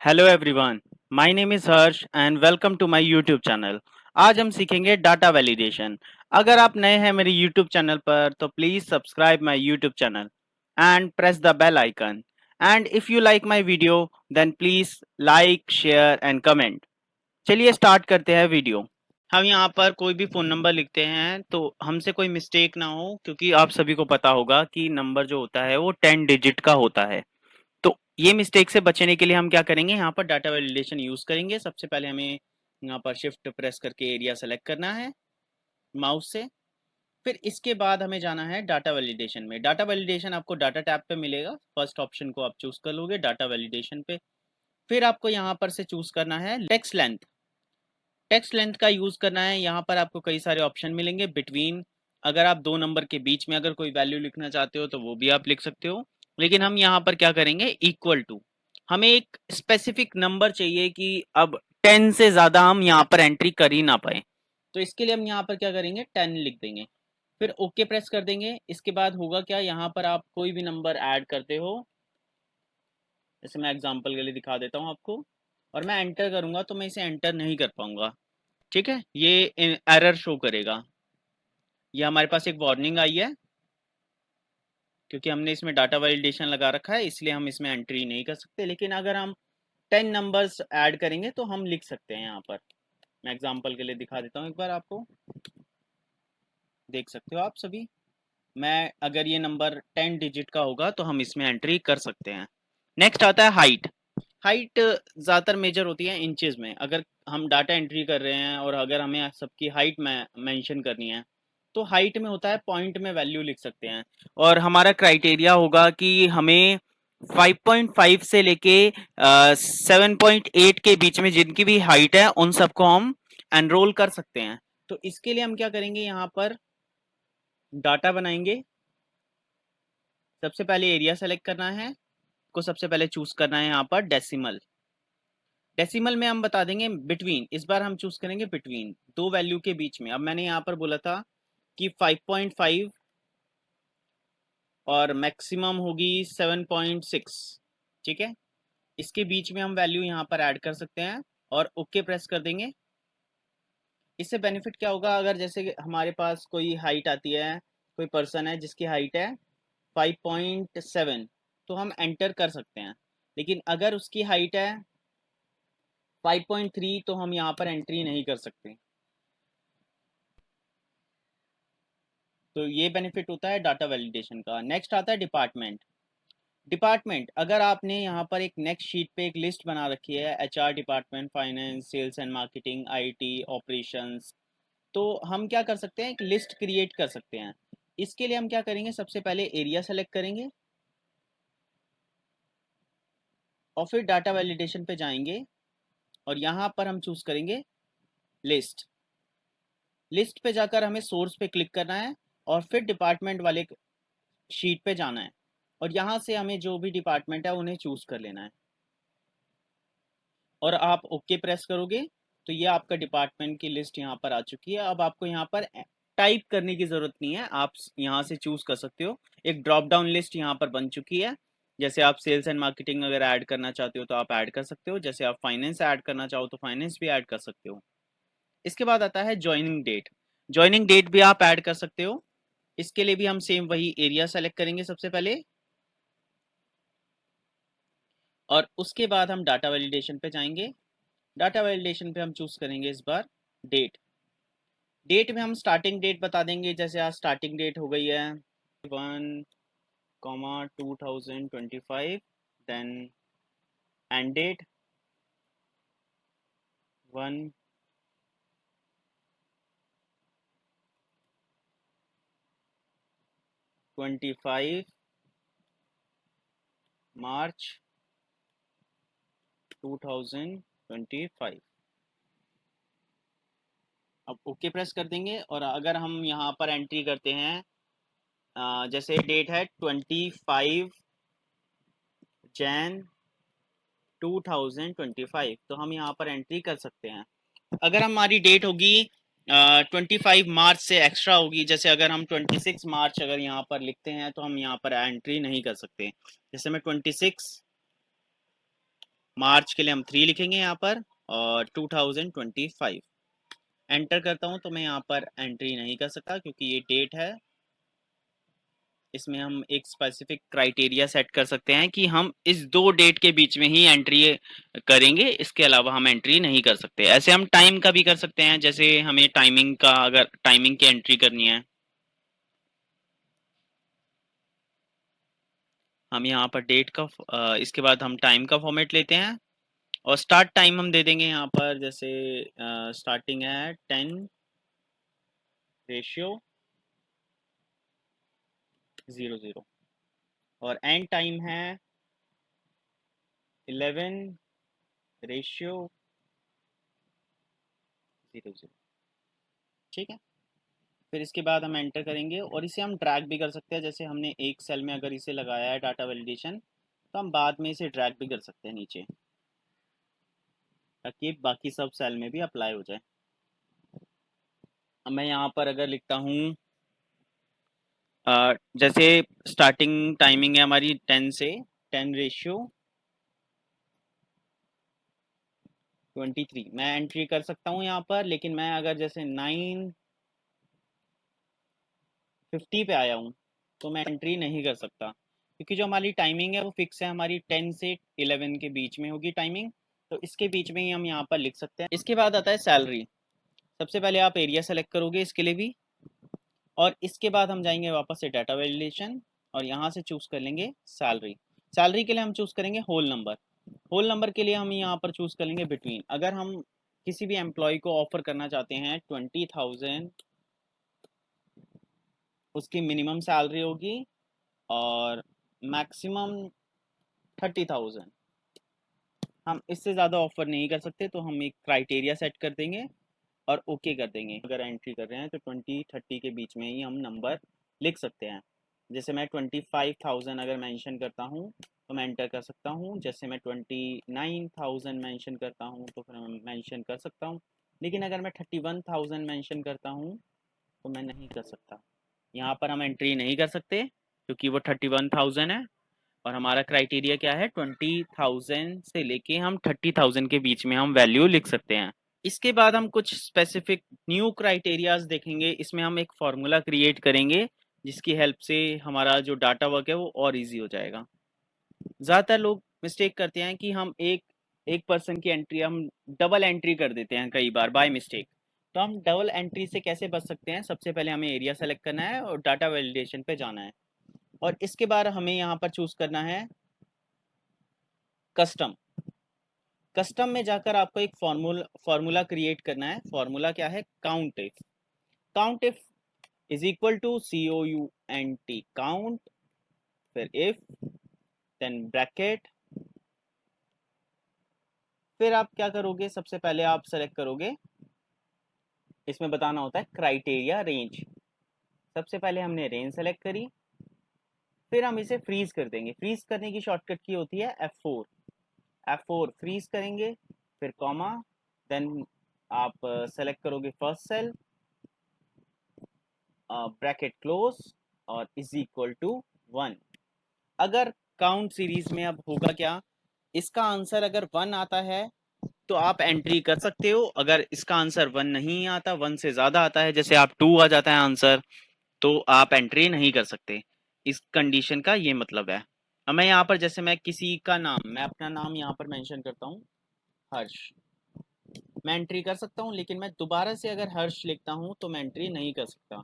Hello everyone, my name is Harsh and welcome to my YouTube channel. आज हम सीखेंगे data validation. अगर आप नए हैं मेरे यूट्यूब चैनल पर तो please subscribe my YouTube channel and press the bell icon. And if you like my video then please like, share and comment. चलिए स्टार्ट करते हैं वीडियो। हम यहाँ पर कोई भी फ़ोन नंबर लिखते हैं तो हमसे कोई मिस्टेक ना हो, क्योंकि आप सभी को पता होगा कि नंबर जो होता है वो 10 डिजिट का होता है। तो ये मिस्टेक से बचने के लिए हम क्या करेंगे, यहाँ पर डाटा वैलिडेशन यूज करेंगे। सबसे पहले हमें यहाँ पर शिफ्ट प्रेस करके एरिया सेलेक्ट करना है माउस से। फिर इसके बाद हमें जाना है डाटा वैलिडेशन में। डाटा वैलिडेशन आपको डाटा टैब पे मिलेगा। फर्स्ट ऑप्शन को आप चूज कर लोगे डाटा वैलिडेशन पे। फिर आपको यहाँ पर से चूज करना है टेक्स्ट लेंथ। टेक्स्ट लेंथ का यूज करना है। यहाँ पर आपको कई सारे ऑप्शन मिलेंगे। बिटवीन, अगर आप दो नंबर के बीच में अगर कोई वैल्यू लिखना चाहते हो तो वो भी आप लिख सकते हो, लेकिन हम यहाँ पर क्या करेंगे, इक्वल टू। हमें एक स्पेसिफिक नंबर चाहिए कि अब 10 से ज्यादा हम यहाँ पर एंट्री कर ही ना पाए, तो इसके लिए हम यहाँ पर क्या करेंगे, 10 लिख देंगे। फिर ओके प्रेस कर देंगे। इसके बाद होगा क्या, यहाँ पर आप कोई भी नंबर ऐड करते हो। जैसे मैं एग्जांपल के लिए दिखा देता हूँ आपको, और मैं एंटर करूंगा तो मैं इसे एंटर नहीं कर पाऊंगा। ठीक है, ये एरर शो करेगा। ये हमारे पास एक वार्निंग आई है, क्योंकि हमने इसमें डाटा वैलिडेशन लगा रखा है, इसलिए हम इसमें एंट्री नहीं कर सकते। लेकिन अगर हम 10 नंबर्स ऐड करेंगे तो हम लिख सकते हैं यहाँ पर। मैं एग्जांपल के लिए दिखा देता हूँ एक बार आपको। देख सकते हो आप सभी, मैं अगर ये नंबर 10 डिजिट का होगा तो हम इसमें एंट्री कर सकते हैं। नेक्स्ट आता है हाइट। हाइट ज़्यादातर मेजर होती है इंचेस में। अगर हम डाटा एंट्री कर रहे हैं और अगर हमें सबकी हाइट में मेंशन करनी है तो हाइट में होता है, पॉइंट में वैल्यू लिख सकते हैं। और हमारा क्राइटेरिया होगा कि हमें 5.5 से लेके 7.8 के बीच में जिनकी भी हाइट है उन सबको हम एनरोल कर सकते हैं। तो इसके लिए हम क्या करेंगे, यहाँ पर डाटा बनाएंगे। सबसे पहले एरिया सेलेक्ट करना है को, सबसे पहले चूज करना है यहाँ पर डेसिमल। डेसिमल में हम बता देंगे बिटवीन। इस बार हम चूज करेंगे बिटवीन, दो वैल्यू के बीच में। अब मैंने यहाँ पर बोला था कि 5.5 और मैक्सिमम होगी 7.6। ठीक है, इसके बीच में हम वैल्यू यहाँ पर ऐड कर सकते हैं और ओके प्रेस कर देंगे। इससे बेनिफिट क्या होगा, अगर जैसे कि हमारे पास कोई हाइट आती है, कोई पर्सन है जिसकी हाइट है 5.7, तो हम एंटर कर सकते हैं। लेकिन अगर उसकी हाइट है 5.3 तो हम यहाँ पर एंट्री नहीं कर सकते। तो ये बेनिफिट होता है डाटा वैलिडेशन का। नेक्स्ट आता है डिपार्टमेंट। डिपार्टमेंट, अगर आपने यहाँ पर एक नेक्स्ट शीट पे एक लिस्ट बना रखी है, HR department, finance, sales and marketing, IT, operations, तो हम क्या कर सकते हैं, एक लिस्ट क्रिएट कर सकते हैं। इसके लिए हम क्या करेंगे, सबसे पहले एरिया सेलेक्ट करेंगे और फिर डाटा वैलिडेशन पे जाएंगे और यहाँ पर हम चूज करेंगे लिस्ट। लिस्ट पे जाकर हमें सोर्स पे क्लिक करना है और फिर डिपार्टमेंट वाले शीट पे जाना है और यहाँ से हमें जो भी डिपार्टमेंट है उन्हें चूज कर लेना है और आप ओके प्रेस करोगे तो ये आपका डिपार्टमेंट की लिस्ट यहाँ पर आ चुकी है। अब आपको यहाँ पर टाइप करने की जरूरत नहीं है, आप यहाँ से चूज कर सकते हो। एक ड्रॉप डाउन लिस्ट यहाँ पर बन चुकी है। जैसे आप सेल्स एंड मार्केटिंग अगर ऐड करना चाहते हो तो आप ऐड कर सकते हो, जैसे आप फाइनेंस ऐड करना चाहो तो फाइनेंस भी ऐड कर सकते हो। इसके बाद आता है ज्वाइनिंग डेट। ज्वाइनिंग डेट भी आप ऐड कर सकते हो। इसके लिए भी हम सेम वही एरिया सेलेक्ट करेंगे सबसे पहले और उसके बाद हम डाटा वैलिडेशन पे जाएंगे। डाटा वैलिडेशन पे हम चूज करेंगे इस बार डेट। डेट में हम स्टार्टिंग डेट बता देंगे, जैसे आज स्टार्टिंग डेट हो गई है 1, 2025। देन एंड डेट 1, 25 मार्च 2025। अब ओके प्रेस कर देंगे और अगर हम यहाँ पर एंट्री करते हैं, जैसे डेट है 25 जैन 2025, तो हम यहाँ पर एंट्री कर सकते हैं। अगर हमारी डेट होगी 25 मार्च से एक्स्ट्रा होगी, जैसे अगर हम 26 मार्च अगर यहाँ पर लिखते हैं तो हम यहाँ पर एंट्री नहीं कर सकते। जैसे मैं 26 मार्च के लिए हम 3 लिखेंगे यहाँ पर और 2025 एंटर करता हूँ तो मैं यहाँ पर एंट्री नहीं कर सकता क्योंकि ये डेट है। इसमें हम एक स्पेसिफिक क्राइटेरिया सेट कर सकते हैं कि हम इस दो डेट के बीच में ही एंट्री करेंगे, इसके अलावा हम एंट्री नहीं कर सकते। ऐसे हम टाइम का भी कर सकते हैं, जैसे हमें टाइमिंग का, अगर टाइमिंग की एंट्री करनी है हम यहाँ पर डेट का इसके बाद हम टाइम का फॉर्मेट लेते हैं और स्टार्ट टाइम हम दे देंगे यहाँ पर, जैसे स्टार्टिंग है 10:00 और एंड टाइम है 11:00। ठीक है, फिर इसके बाद हम एंटर करेंगे और इसे हम ड्रैग भी कर सकते हैं। जैसे हमने एक सेल में अगर इसे लगाया है डाटा वैलिडेशन, तो हम बाद में इसे ड्रैग भी कर सकते हैं नीचे, ताकि बाकी सब सेल में भी अप्लाई हो जाए। अब मैं यहाँ पर अगर लिखता हूँ जैसे स्टार्टिंग टाइमिंग है हमारी 10 से 10:23, मैं एंट्री कर सकता हूँ यहाँ पर। लेकिन मैं अगर जैसे 9:50 पे आया हूँ तो मैं एंट्री नहीं कर सकता, क्योंकि जो हमारी टाइमिंग है वो फिक्स है, हमारी 10 से 11 के बीच में होगी टाइमिंग। तो इसके बीच में ही हम यहाँ पर लिख सकते हैं। इसके बाद आता है सैलरी। सबसे पहले आप एरिया सेलेक्ट करोगे इसके लिए भी, और इसके बाद हम जाएंगे वापस से डाटा वैलिडेशन और यहाँ से चूज कर लेंगे सैलरी। सैलरी के लिए हम चूज करेंगे होल नंबर। होल नंबर के लिए हम यहाँ पर चूज कर लेंगे बिटवीन। अगर हम किसी भी एम्प्लॉय को ऑफर करना चाहते हैं 20,000, उसकी मिनिमम सैलरी होगी और मैक्सिमम 30,000। हम इससे ज़्यादा ऑफर नहीं कर सकते, तो हम एक क्राइटेरिया सेट कर देंगे और ओके कर देंगे। अगर एंट्री कर रहे हैं तो 20-30 के बीच में ही हम नंबर लिख सकते हैं। जैसे मैं 25,000 अगर मेंशन करता हूँ तो मैं एंटर कर सकता हूँ। जैसे मैं 29,000 मेंशन करता हूँ तो फिर मैं मेंशन कर सकता हूँ। लेकिन अगर मैं 31,000 मेंशन करता हूँ तो मैं नहीं कर सकता। यहाँ पर हम एंट्री नहीं कर सकते क्योंकि वो 31,000 है और हमारा क्राइटेरिया क्या है, 20,000 से लेके हम 30,000 के बीच में हम वैल्यू लिख सकते हैं। इसके बाद हम कुछ स्पेसिफिक न्यू क्राइटेरियाज देखेंगे। इसमें हम एक फार्मूला क्रिएट करेंगे जिसकी हेल्प से हमारा जो डाटा वर्क है वो और इजी हो जाएगा। ज़्यादातर लोग मिस्टेक करते हैं कि हम एक एक पर्सन की एंट्री हम डबल एंट्री कर देते हैं कई बार बाय मिस्टेक। तो हम डबल एंट्री से कैसे बच सकते हैं? सबसे पहले हमें एरिया सेलेक्ट करना है और डाटा वैलिडेशन पे जाना है और इसके बाद हमें यहाँ पर चूज करना है कस्टम। कस्टम में जाकर आपको एक फार्मूला क्रिएट करना है। फार्मूला क्या है? Count if is equal to COUNT, count, फिर इफ, देन ब्रैकेट। फिर आप क्या करोगे? सबसे पहले आप सेलेक्ट करोगे, इसमें बताना होता है क्राइटेरिया रेंज। सबसे पहले हमने रेंज सेलेक्ट करी, फिर हम इसे फ्रीज कर देंगे। फ्रीज करने की शॉर्टकट की होती है F4। F4 फ्रीज करेंगे, फिर कॉमा, देन आप सेलेक्ट करोगे फर्स्ट सेल, ब्रैकेट क्लोज और इज इक्वल टू 1। अगर काउंट सीरीज में अब होगा क्या, इसका आंसर अगर 1 आता है तो आप एंट्री कर सकते हो। अगर इसका आंसर 1 नहीं आता, 1 से ज्यादा आता है, जैसे आप 2 आ जाता है आंसर, तो आप एंट्री नहीं कर सकते। इस कंडीशन का ये मतलब है। अब मैं यहाँ पर जैसे मैं किसी का नाम, मैं अपना नाम यहाँ पर मेंशन करता हूँ हर्ष, मैं एंट्री कर सकता हूँ। लेकिन मैं दोबारा से अगर हर्ष लिखता हूँ तो मैं एंट्री नहीं कर सकता,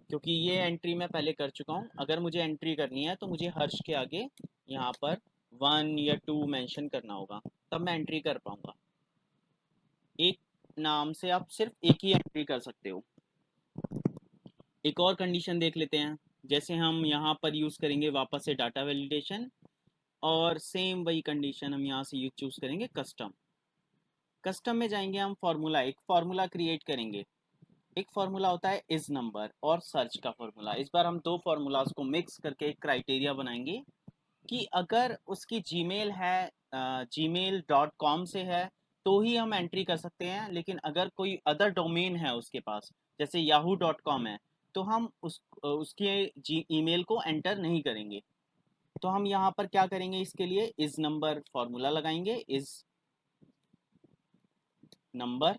क्योंकि ये एंट्री मैं पहले कर चुका हूँ। अगर मुझे एंट्री करनी है तो मुझे हर्ष के आगे यहाँ पर 1 या 2 मेंशन करना होगा, तब मैं एंट्री कर पाऊंगा। एक नाम से आप सिर्फ एक ही एंट्री कर सकते हो। एक और कंडीशन देख लेते हैं। जैसे हम यहाँ पर यूज़ करेंगे वापस से डाटा वैलिडेशन और सेम वही कंडीशन हम यहाँ से यूज चूज करेंगे कस्टम। कस्टम में जाएंगे हम, फार्मूला, एक फार्मूला क्रिएट करेंगे। एक फार्मूला होता है इज नंबर और सर्च का फार्मूला। इस बार हम दो फार्मूलाज को मिक्स करके एक क्राइटेरिया बनाएंगे कि अगर उसकी जीमेल है, gmail.com से है, तो ही हम एंट्री कर सकते हैं। लेकिन अगर कोई अदर डोमेन है उसके पास, जैसे yahoo.com है, तो हम उसके ईमेल को एंटर नहीं करेंगे। तो हम यहाँ पर क्या करेंगे, इसके लिए इज नंबर फॉर्मूला लगाएंगे, इज नंबर,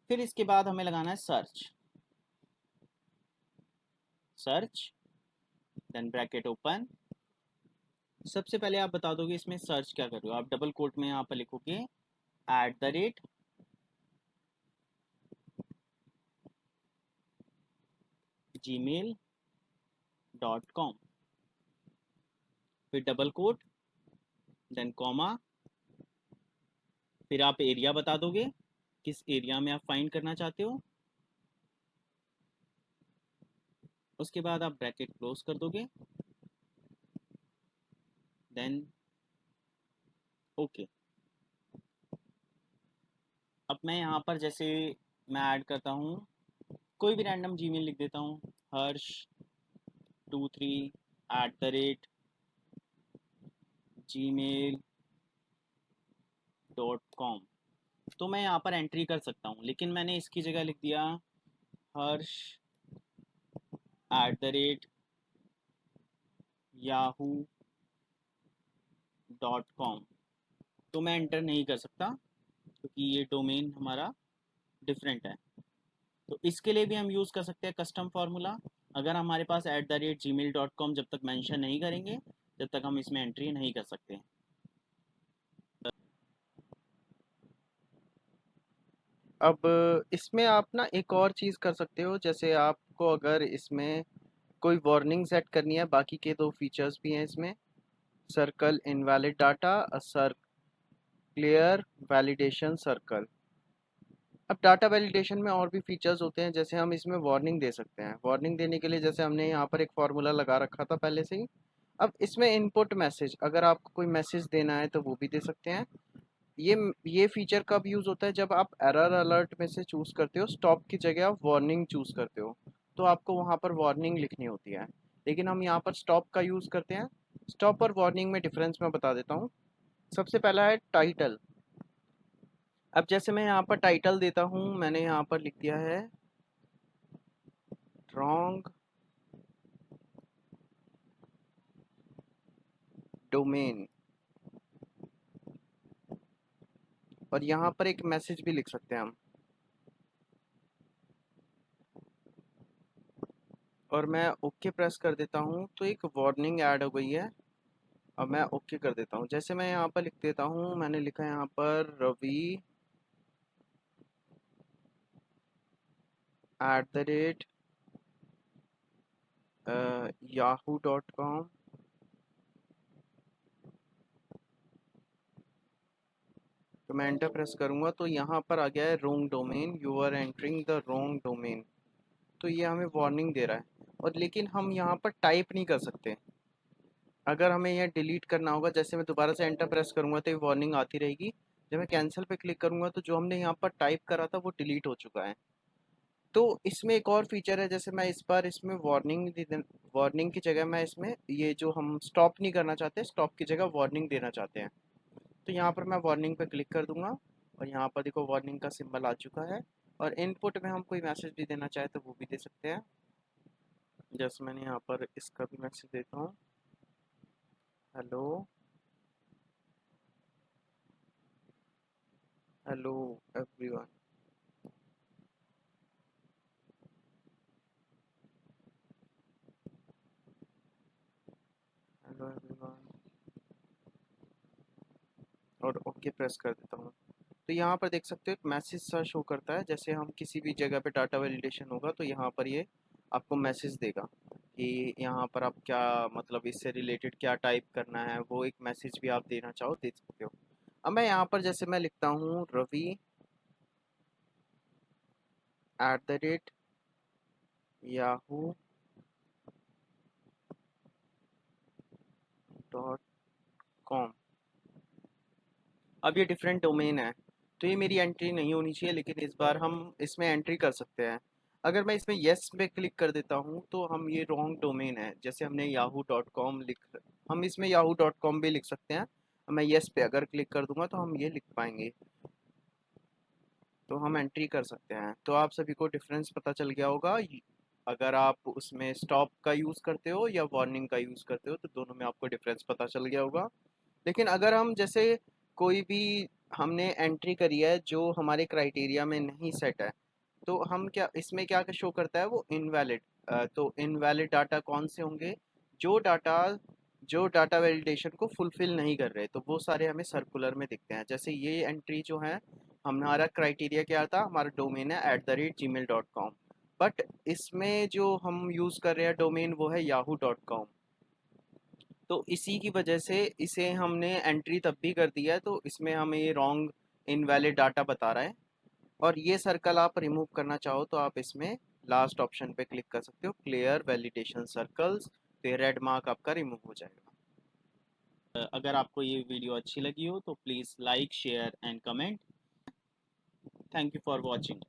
फिर इसके बाद हमें लगाना है search, search then bracket open. सबसे पहले आप बता दोगे इसमें सर्च क्या कर रहे हो, आप डबल कोट में यहाँ पर लिखोगे @ gmail.com, फिर डबल कोट देन कॉमा, फिर आप एरिया बता दोगे किस एरिया में आप फाइंड करना चाहते हो, उसके बाद आप ब्रैकेट क्लोज कर दोगे, देन ओके। अब मैं यहाँ पर जैसे मैं ऐड करता हूँ, कोई भी रैंडम जीमेल लिख देता हूँ, hर्ष23@gmail.com। तो मैं यहाँ पर एंट्री कर सकता हूँ, लेकिन मैंने इसकी जगह लिख दिया hर्ष@yahoo.com। तो मैं एंटर नहीं कर सकता क्योंकि ये डोमेन हमारा डिफरेंट है। तो इसके लिए भी हम यूज़ कर सकते हैं कस्टम फार्मूला। अगर हमारे पास @gmail.com जब तक मेंशन नहीं करेंगे जब तक हम इसमें एंट्री नहीं कर सकते। अब इसमें आप ना एक और चीज़ कर सकते हो, जैसे आपको अगर इसमें कोई वार्निंग सेट करनी है, बाकी के दो फीचर्स भी हैं इसमें, circle invalid data, sir clear validation circle. अब डाटा वैलिडेशन में और भी फीचर्स होते हैं, जैसे हम इसमें वार्निंग दे सकते हैं। वार्निंग देने के लिए जैसे हमने यहाँ पर एक फार्मूला लगा रखा था पहले से ही। अब इसमें इनपुट मैसेज, अगर आपको कोई मैसेज देना है तो वो भी दे सकते हैं। ये ये फीचर कब यूज़ होता है, जब आप एरर अलर्ट में से चूज़ करते हो, स्टॉप की जगह आप वार्निंग चूज़ करते हो, तो आपको वहाँ पर वार्निंग लिखनी होती है। लेकिन हम यहाँ पर स्टॉप का यूज़ करते हैं। स्टॉप और वार्निंग में डिफरेंस मैं बता देता हूँ। सबसे पहला है टाइटल। अब जैसे मैं यहाँ पर टाइटल देता हूँ, मैंने यहाँ पर लिख दिया है रॉन्ग डोमेन, और यहाँ पर एक मैसेज भी लिख सकते हैं हम, और मैं ओके प्रेस कर देता हूँ तो एक वार्निंग ऐड हो गई है। अब मैं ओके कर देता हूँ। जैसे मैं यहाँ पर लिख देता हूँ, मैंने लिखा है यहाँ पर रवि @yahoo.com। तो मैं एंटर प्रेस करूँगा तो यहाँ पर आ गया है wrong domain, you are entering the wrong domain. तो ये हमें वार्निंग दे रहा है। और लेकिन हम यहाँ पर टाइप नहीं कर सकते। अगर हमें यह डिलीट करना होगा, जैसे मैं दोबारा से एंटर प्रेस करूँगा तो ये वार्निंग आती रहेगी। जब मैं कैंसिल पे क्लिक करूँगा तो जो हमने यहाँ पर टाइप करा था वो डिलीट हो चुका है। तो इसमें एक और फीचर है, जैसे मैं इस बार इसमें वार्निंग की जगह मैं इसमें ये जो हम स्टॉप नहीं करना चाहते, स्टॉप की जगह वार्निंग देना चाहते हैं, तो यहाँ पर मैं वार्निंग पे क्लिक कर दूंगा और यहाँ पर देखो वार्निंग का सिंबल आ चुका है। और इनपुट में हम कोई मैसेज भी देना चाहे तो वो भी दे सकते हैं। जैसे मैंने यहाँ पर इसका भी मैसेज देता हूँ, hello hello everyone. Hello everyone, और ओके प्रेस कर देता हूँ। तो यहाँ पर देख सकते हो एक मैसेज सा शो करता है, जैसे हम किसी भी जगह पे डाटा वैलिडेशन होगा तो यहाँ पर ये आपको मैसेज देगा कि यहाँ पर आप क्या, मतलब इससे रिलेटेड क्या टाइप करना है, वो एक मैसेज भी आप देना चाहो दे सकते हो। अब मैं यहाँ पर जैसे मैं लिखता हूँ रवि @yahoo.com। अब ये डिफरेंट डोमेन है तो ये मेरी एंट्री नहीं होनी चाहिए, लेकिन इस बार हम इसमें एंट्री कर सकते हैं। अगर मैं इसमें येस पे क्लिक कर देता हूँ तो हम, ये रॉन्ग डोमेन है, जैसे हमने yahoo.com लिख, हम इसमें yahoo.com भी लिख सकते हैं। मैं येस पे अगर क्लिक कर दूंगा तो हम ये लिख पाएंगे, तो हम एंट्री कर सकते हैं। तो आप सभी को डिफरेंस पता चल गया होगा अगर आप उसमें स्टॉप का यूज़ करते हो या वार्निंग का यूज़ करते हो तो दोनों में आपको डिफरेंस पता चल गया होगा। लेकिन अगर हम जैसे कोई भी हमने एंट्री करी है जो हमारे क्राइटेरिया में नहीं सेट है, तो हम क्या इसमें क्या शो करता है, वो इनवैलिड। तो इनवैलिड डाटा कौन से होंगे, जो डाटा जो डाटा वैलिडेशन को फुलफिल नहीं कर रहे, तो वो सारे हमें सर्कुलर में दिखते हैं। जैसे ये एंट्री जो है, हमारा क्राइटेरिया क्या था, हमारा डोमेन है @gmail.com, बट इसमें जो हम यूज़ कर रहे हैं डोमेन वो है yahoo.com। तो इसी की वजह से इसे हमने एंट्री तब भी कर दिया है, तो इसमें हमें रॉन्ग इनवैलिड डाटा बता रहा है। और ये सर्कल आप रिमूव करना चाहो तो आप इसमें लास्ट ऑप्शन पे क्लिक कर सकते हो, क्लियर वैलिडेशन सर्कल्स, तो ये रेड मार्क आपका रिमूव हो जाएगा। अगर आपको ये वीडियो अच्छी लगी हो तो please like share and comment. Thank you for watching.